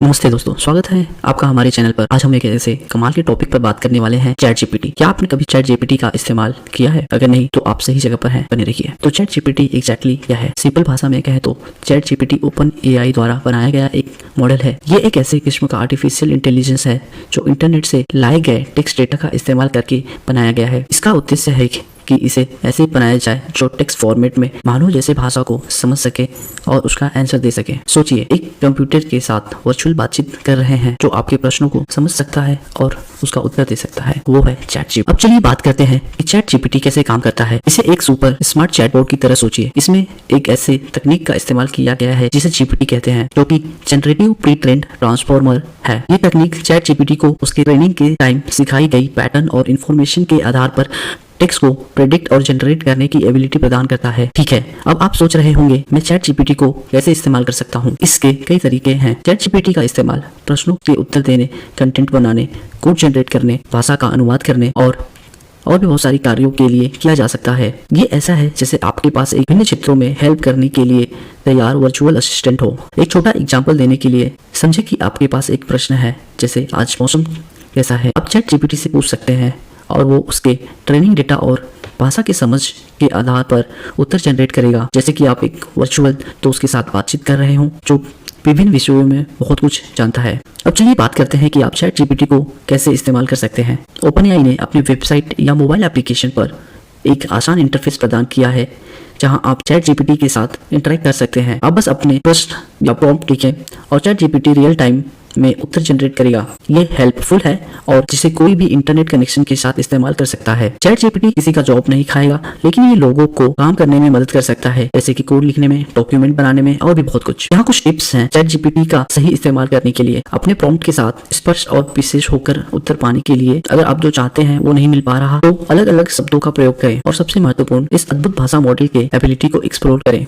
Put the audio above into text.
नमस्ते दोस्तों, स्वागत है आपका हमारे चैनल पर। आज हम एक ऐसे कमाल के टॉपिक पर बात करने वाले हैं, चैट जीपीटी। क्या आपने कभी चैट जीपीटी का इस्तेमाल किया है? अगर नहीं तो आप सही जगह पर हैं, बने रहिए। तो चैट जीपीटी एग्जैक्टली क्या है? सिंपल भाषा में कहें तो चैट जीपीटी ओपन एआई द्वारा बनाया गया एक मॉडल है। ये एक ऐसे किस्म का आर्टिफिशियल इंटेलिजेंस है जो इंटरनेट से लाए गए टेक्स्ट डेटा का इस्तेमाल करके बनाया गया है। इसका उद्देश्य है कि इसे ऐसे बनाया जाए जो टेक्स्ट फॉर्मेट में मानव जैसे भाषा को समझ सके और उसका आंसर दे सके। सोचिए, एक कंप्यूटर के साथ वर्चुअल बातचीत कर रहे हैं जो आपके प्रश्नों को समझ सकता है और उसका उत्तर दे सकता है। वो है चैट जीपीटी। अब चलिए बात करते हैं कि चैट जीपीटी कैसे काम करता है। इसे एक सुपर स्मार्ट चैटबॉट की तरह सोचिए। इसमें एक ऐसे तकनीक का इस्तेमाल किया गया है जिसे जीपीटी कहते हैं, जो कि जनरेटिव प्री ट्रेन्ड ट्रांसफॉर्मर है। ये तकनीक चैट जीपीटी को उसके ट्रेनिंग के टाइम सिखाई गई पैटर्न और इन्फॉर्मेशन के आधार पर टेक्स्ट को प्रेडिक्ट और जनरेट करने की एबिलिटी प्रदान करता है। ठीक है, अब आप सोच रहे होंगे मैं चैट जीपीटी को कैसे इस्तेमाल कर सकता हूँ। इसके कई तरीके हैं। चैट जीपीटी का इस्तेमाल प्रश्नों के उत्तर देने, कंटेंट बनाने, कोड जनरेट करने, भाषा का अनुवाद करने और भी बहुत सारी कार्यों के लिए किया जा सकता है। ये ऐसा है जैसे आपके पास एक विभिन्न क्षेत्रों में हेल्प करने के लिए तैयार वर्चुअल असिस्टेंट हो। एक छोटा एग्जांपल देने के लिए समझे कि आपके पास एक प्रश्न है, जैसे आज मौसम कैसा है। आप चैट जीपीटी से पूछ सकते हैं और वो उसके ट्रेनिंग डेटा और भाषा के समझ के आधार पर उत्तर जनरेट करेगा, जैसे कि आप एक वर्चुअल दोस्त के साथ बातचीत कर रहे हो जो विभिन्न विषयों में बहुत कुछ जानता है। अब चलिए बात करते हैं कि आप चैट जीपीटी को कैसे इस्तेमाल कर सकते हैं। ओपनएआई ने अपनी वेबसाइट या मोबाइल एप्लीकेशन पर एक आसान इंटरफेस प्रदान किया है जहां आप चैट जीपीटी के साथ इंटरेक्ट कर सकते हैं। आप बस अपने प्रश्न या प्रॉम्प्ट लिखें और चैट जीपीटी रियल टाइम में उत्तर जनरेट करेगा। ये हेल्पफुल है और जिसे कोई भी इंटरनेट कनेक्शन के साथ इस्तेमाल कर सकता है। चैट जीपीटी किसी का जॉब नहीं खाएगा, लेकिन ये लोगों को काम करने में मदद कर सकता है, जैसे कि कोड लिखने में, डॉक्यूमेंट बनाने में और भी बहुत कुछ। यहाँ कुछ टिप्स हैं चैट जीपीटी का सही इस्तेमाल करने के लिए। अपने प्रॉम्प्ट के साथ स्पष्ट और विशेष होकर उत्तर पाने के लिए अगर आप जो चाहते हैं वो नहीं मिल पा रहा तो अलग अलग शब्दों का प्रयोग करें और सबसे महत्वपूर्ण, इस अद्भुत भाषा मॉडल के एबिलिटी को एक्सप्लोर करें।